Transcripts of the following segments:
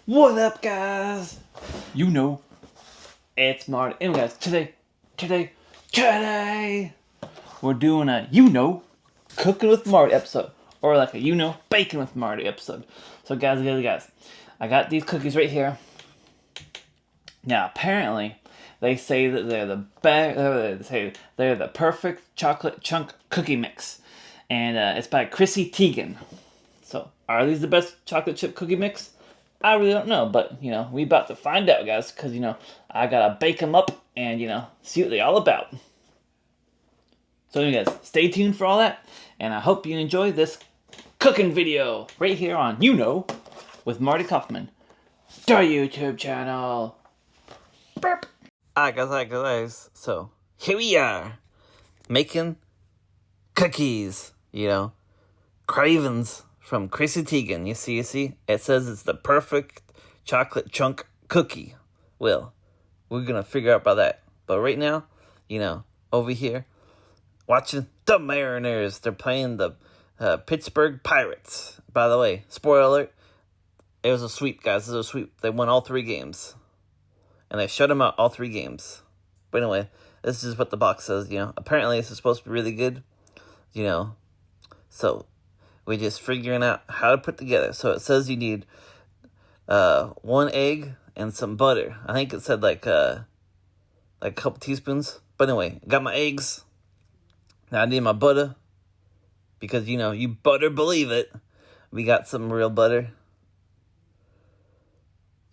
What up, guys? You know, it's Marty. And guys, today, we're doing a cooking with Marty episode, or like a baking with Marty episode. So guys, I got these cookies right here. Now apparently, they say that they're the best. They say they're the perfect chocolate chunk cookie mix, and it's by Chrissy Teigen. So, are these the best chocolate chip cookie mix? I really don't know, but, we about to find out, guys, because, I gotta bake them up and, see what they all about. So, you guys, stay tuned for all that, and I hope you enjoy this cooking video right here on with Marty Kaufman, the YouTube channel. Burp. Alright, guys, so, here we are, making cookies, cravings. From Chrissy Teigen, you see? It says it's the perfect chocolate chunk cookie. Well, we're going to figure out about that. But right now, over here, watching the Mariners. They're playing the Pittsburgh Pirates. By the way, spoiler alert, it was a sweep, guys. It was a sweep. They won all 3 games. And they shut them out all 3 games. But anyway, this is what the box says, Apparently, this is supposed to be really good, So, we're just figuring out how to put together. So it says you need 1 egg and some butter. I think it said like a couple teaspoons. But anyway, got my eggs. Now I need my butter. Because, you better believe it. We got some real butter.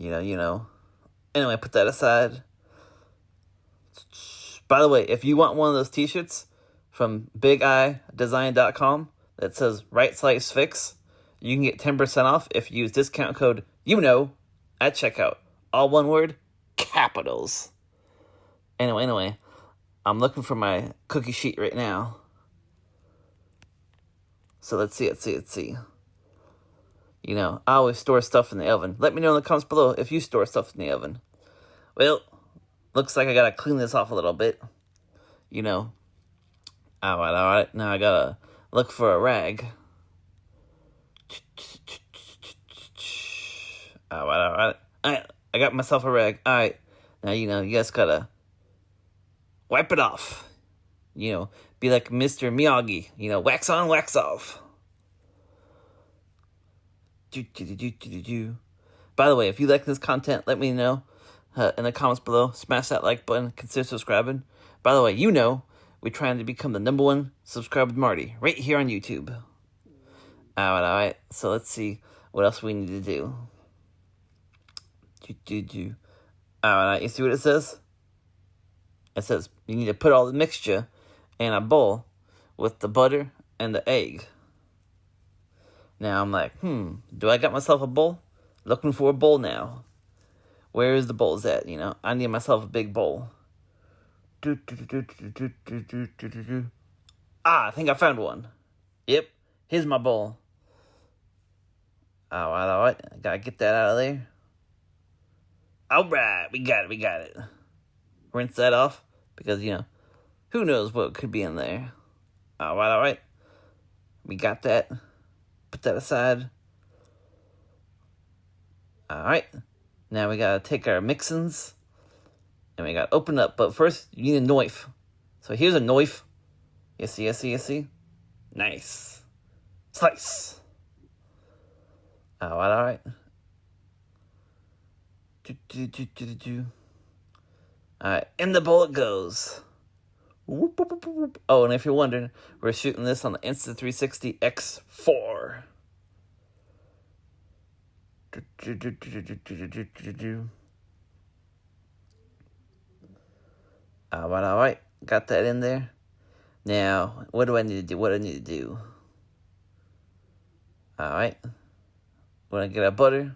Anyway, put that aside. By the way, if you want one of those t-shirts from bigidesign.com, that says Right Slice Fix, you can get 10% off if you use discount code at checkout. All one word, capitals. Anyway, I'm looking for my cookie sheet right now. So let's see. I always store stuff in the oven. Let me know in the comments below if you store stuff in the oven. Well, looks like I gotta clean this off a little bit. Alright. Now I gotta look for a rag. Alright. I got myself a rag. Alright. Now, you guys gotta wipe it off. Be like Mr. Miyagi. Wax on, wax off. By the way, if you like this content, let me know in the comments below. Smash that like button. Consider subscribing. By the way, we're trying to become the #1 subscriber with Marty right here on YouTube. Alright. So let's see what else we need to do. Alright, you see what it says? It says you need to put all the mixture in a bowl with the butter and the egg. Now I'm like, do I got myself a bowl? Looking for a bowl now. Where is the bowls at? I need myself a big bowl. I think I found one. Yep, here's my bowl. Alright. I gotta get that out of there. Alright, we got it. Rinse that off, because, who knows what could be in there. Alright. We got that. Put that aside. Alright. Now we gotta take our mixins. And we got to open up. But first, you need a knife. So here's a knife. You see? Nice. Slice. Alright. Alright, in the bowl it goes. Oh, and if you're wondering, we're shooting this on the Insta360 X4. Alright. Got that in there. Now, what do I need to do? Alright. We're going to get our butter.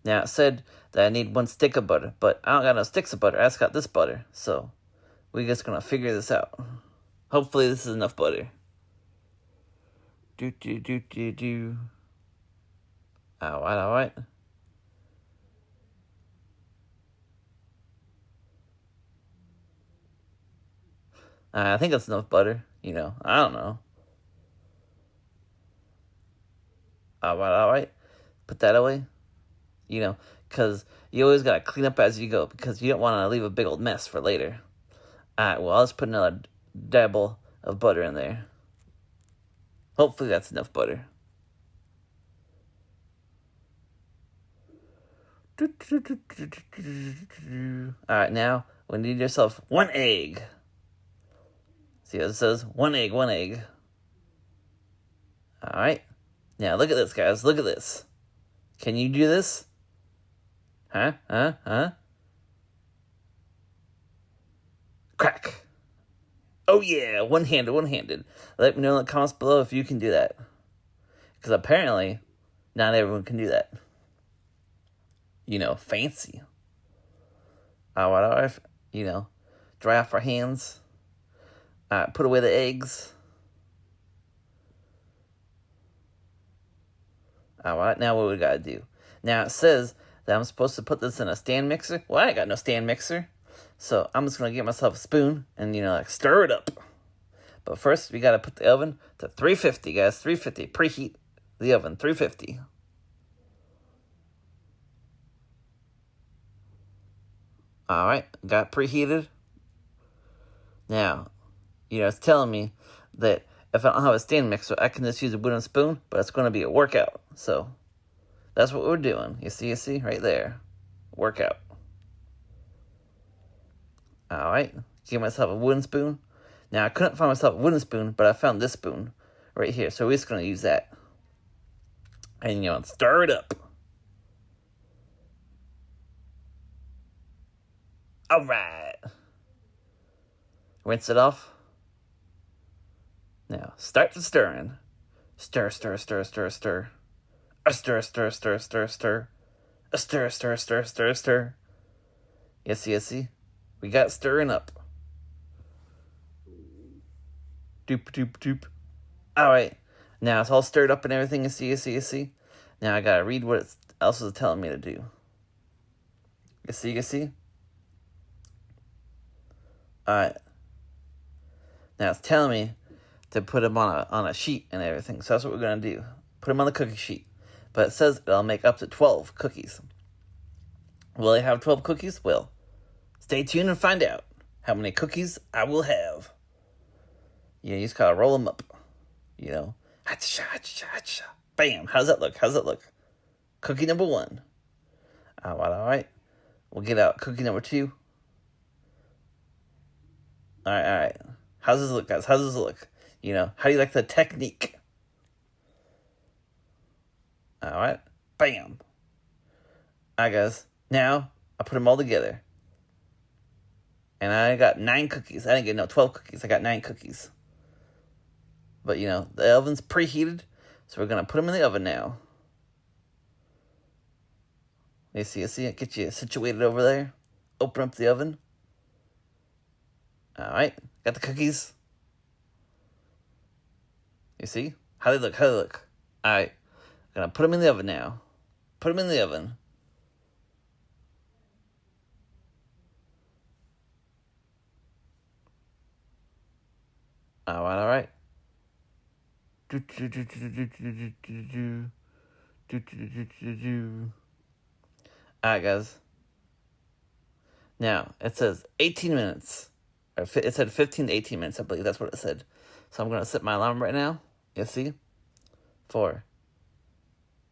Now, it said that I need 1 stick of butter, but I don't got no sticks of butter. I just got this butter. So, we're just going to figure this out. Hopefully, this is enough butter. Alright. I think that's enough butter. I don't know. Alright. Put that away. you know, because you always got to clean up as you go, because you don't want to leave a big old mess for later. Alright, well, I'll just put another dabble of butter in there. Hopefully that's enough butter. Alright, now, we need yourself 1 egg. See what it says? 1 egg, 1 egg. Alright. Now, look at this, guys. Look at this. Can you do this? Huh? Crack. Oh, yeah. One-handed. Let me know in the comments below if you can do that. Because apparently, not everyone can do that. You know, fancy. Dry off our hands. Put away the eggs. Alright, now what we gotta do? Now it says that I'm supposed to put this in a stand mixer. Well, I ain't got no stand mixer. So I'm just gonna get myself a spoon and, stir it up. But first, we gotta put the oven to 350, guys. 350. Preheat the oven. 350. Alright, got it preheated. Now, it's telling me that if I don't have a stand mixer, I can just use a wooden spoon, but it's going to be a workout. So, that's what we're doing. You see, right there. Workout. Alright, give myself a wooden spoon. Now, I couldn't find myself a wooden spoon, but I found this spoon right here. So, we're just going to use that. And, stir it up. Alright. Rinse it off. Now, start the stirring. Stir. Stir. Yes. We got stirring up. Doop. Alright. Now it's all stirred up and everything. You see. Now I gotta read what else is telling me to do. You see. Alright. Now it's telling me to put them on a sheet and everything. So that's what we're going to do. Put them on the cookie sheet. But it says it'll make up to 12 cookies. Will I have 12 cookies? Well, stay tuned and find out how many cookies I will have. You just gotta roll them up. Hacha. Bam. How's that look? Cookie number 1. Alright. We'll get out cookie number 2. Alright. How's this look, guys? How do you like the technique? Alright. Bam. Alright, guys. Now, I put them all together. And I got 9 cookies. I didn't get 12 cookies. I got 9 cookies. But, the oven's preheated. So we're going to put them in the oven now. You see it? Get you situated over there. Open up the oven. Alright. Got the cookies. You see? How they look? Alright. I'm going to put them in the oven now. Put them in the oven. Alright. Alright, guys. Now, it says 18 minutes. It said 15 to 18 minutes, I believe. That's what it said. So I'm going to set my alarm right now. You see? For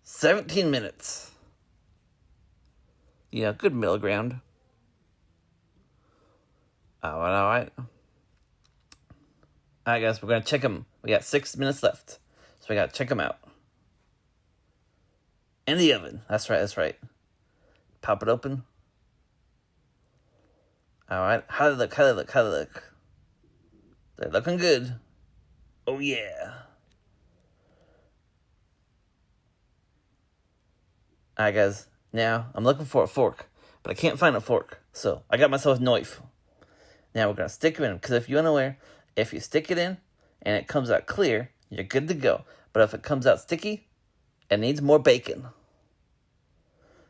17 minutes. Good middle ground. Alright. Alright, guys, we're going to check them. We got 6 minutes left. So we got to check them out. In the oven. That's right. Pop it open. Alright, how do they look? They're looking good. Oh, yeah. Alright, guys. Now, I'm looking for a fork. But I can't find a fork. So, I got myself a knife. Now, we're going to stick it in. Because if you're unaware, if you stick it in and it comes out clear, you're good to go. But if it comes out sticky, it needs more bacon.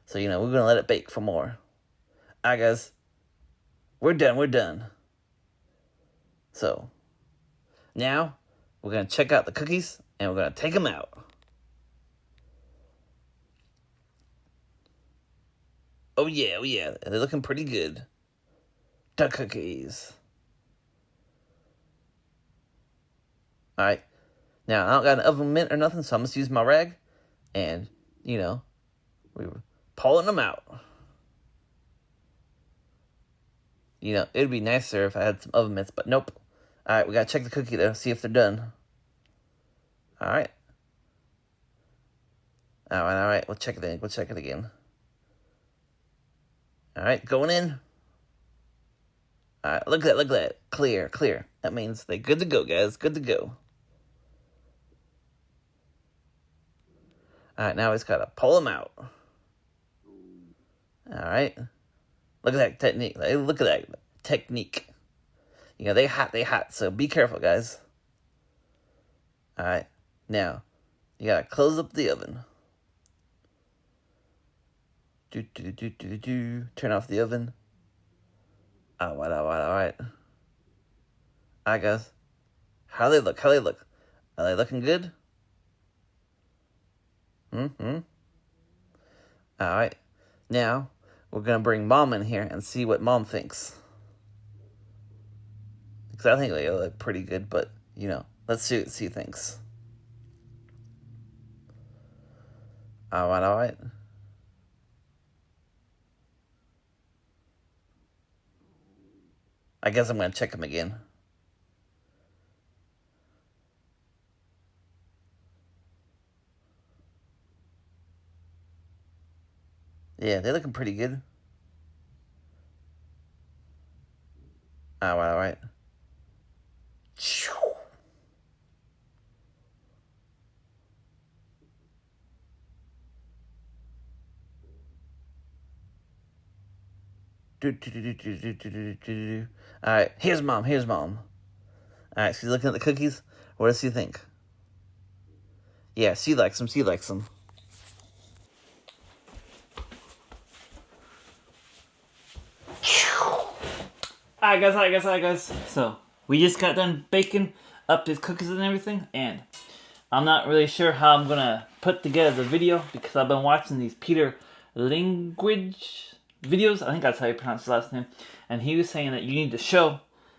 So, we're going to let it bake for more. Alright, guys. We're done. So, now, we're going to check out the cookies, and we're going to take them out. Oh yeah. They're looking pretty good. The cookies. Alright. Now, I don't got an oven mitt or nothing, so I'm just use my rag. And, we were pulling them out. It'd be nicer if I had some oven mitts, but nope. Alright, we gotta check the cookie though, see if they're done. Alright. Alright. We'll check it again. Alright, going in. Alright, look at that. Clear. That means they're good to go, guys. Good to go. Alright, now we just gotta pull them out. Alright. Look at that technique. Look at that technique. They hot, so be careful, guys. Alright. Now, you gotta close up the oven. Turn off the oven. Alright. Alright, guys. How they look? Are they looking good? Alright. Now, we're gonna bring Mom in here and see what Mom thinks. Because I think they look pretty good, but, let's see what she thinks. Alright. I guess I'm gonna check them again. Yeah, they're looking pretty good. Alright. Alright, here's Mom. Alright, she's looking at the cookies. What does she think? Yeah, she likes them. Alright guys. So, we just got done baking up these cookies and everything, and I'm not really sure how I'm gonna put together the video because I've been watching these Peter Language videos. I think that's how you pronounce his last name. And he was saying that you need to show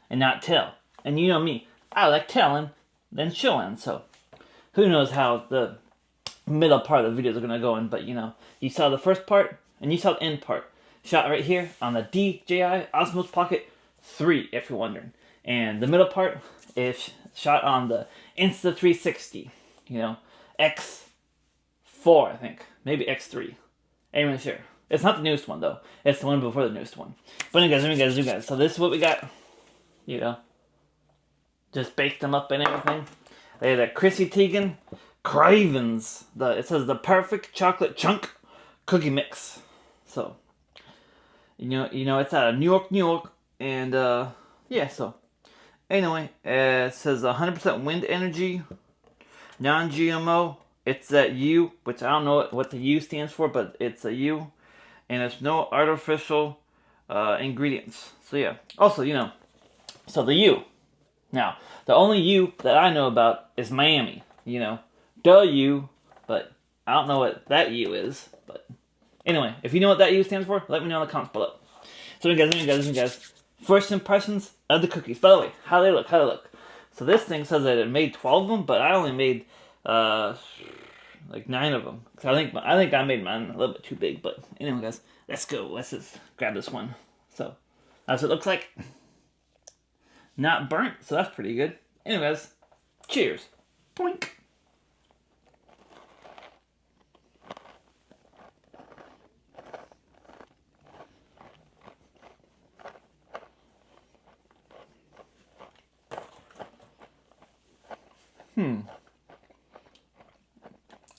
and not tell. And you know me, I like telling than showing. So, who knows how the middle part of the videos are gonna go in. But you saw the first part and you saw the end part. Shot right here on the DJI Osmos Pocket 3, if you're wondering. And the middle part is shot on the Insta360, X4, I think. Maybe X3. Ain't really sure. It's not the newest one, though. It's the one before the newest one. But anyways, so this is what we got. Just baked them up and everything. They had a Chrissy Teigen Cravens. It says the perfect chocolate chunk cookie mix. So, it's out of New York. And, yeah, so. Anyway, it says 100% wind energy, non-GMO. It's that U, which I don't know what the U stands for, but it's a U. And it's no artificial ingredients. So, yeah. Also, so the U. Now, the only U that I know about is Miami. The U, but I don't know what that U is. But anyway, if you know what that U stands for, let me know in the comments below. So, guys. First impressions of the cookies. By the way, how they look. So this thing says that it made 12 of them, but I only made like 9 of them. So I think I made mine a little bit too big. But anyway, guys, let's go. Let's just grab this one. So that's what it looks like. Not burnt, so that's pretty good. Anyways, cheers. Boink.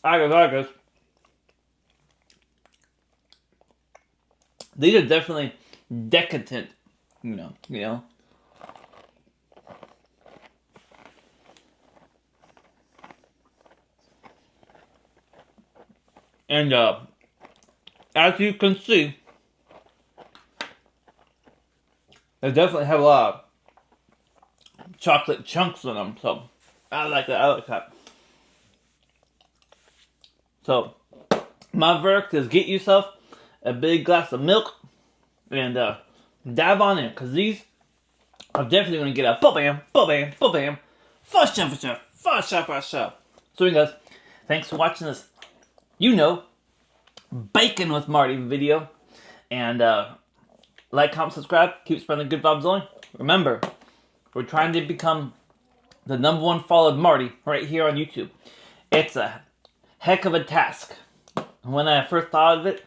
Alright guys. These are definitely decadent, And as you can see, they definitely have a lot of chocolate chunks in them, so I like that. So, my verdict is get yourself a big glass of milk, and dive on in, because these are definitely going to get a ba-bam, ba-bam, ba-bam, first shot, first shot, first shot, first shot. So you guys, thanks for watching this, Bacon with Marty video, and like, comment, subscribe, keep spreading the good vibes on. Remember, we're trying to become the #1 followed Marty right here on YouTube. It's a heck of a task. When I first thought of it,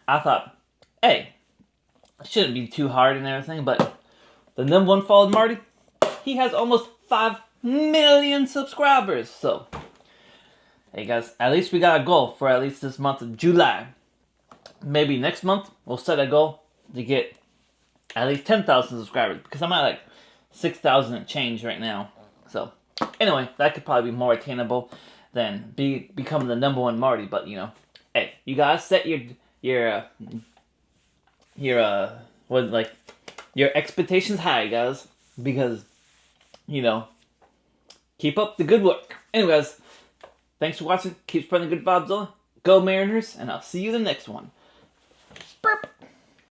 I thought, hey, it shouldn't be too hard and everything, but the #1 followed Marty, he has almost 5 million subscribers. So, hey guys, at least we got a goal for at least this month of July. Maybe next month, we'll set a goal to get at least 10,000 subscribers, because I'm at like 6,000 and change right now. So, anyway, that could probably be more attainable than becoming the #1 Marty. But hey, you guys set your expectations high, guys, because keep up the good work. Anyways, thanks for watching. Keep spreading the good vibes on. Go Mariners, and I'll see you in the next one. Burp.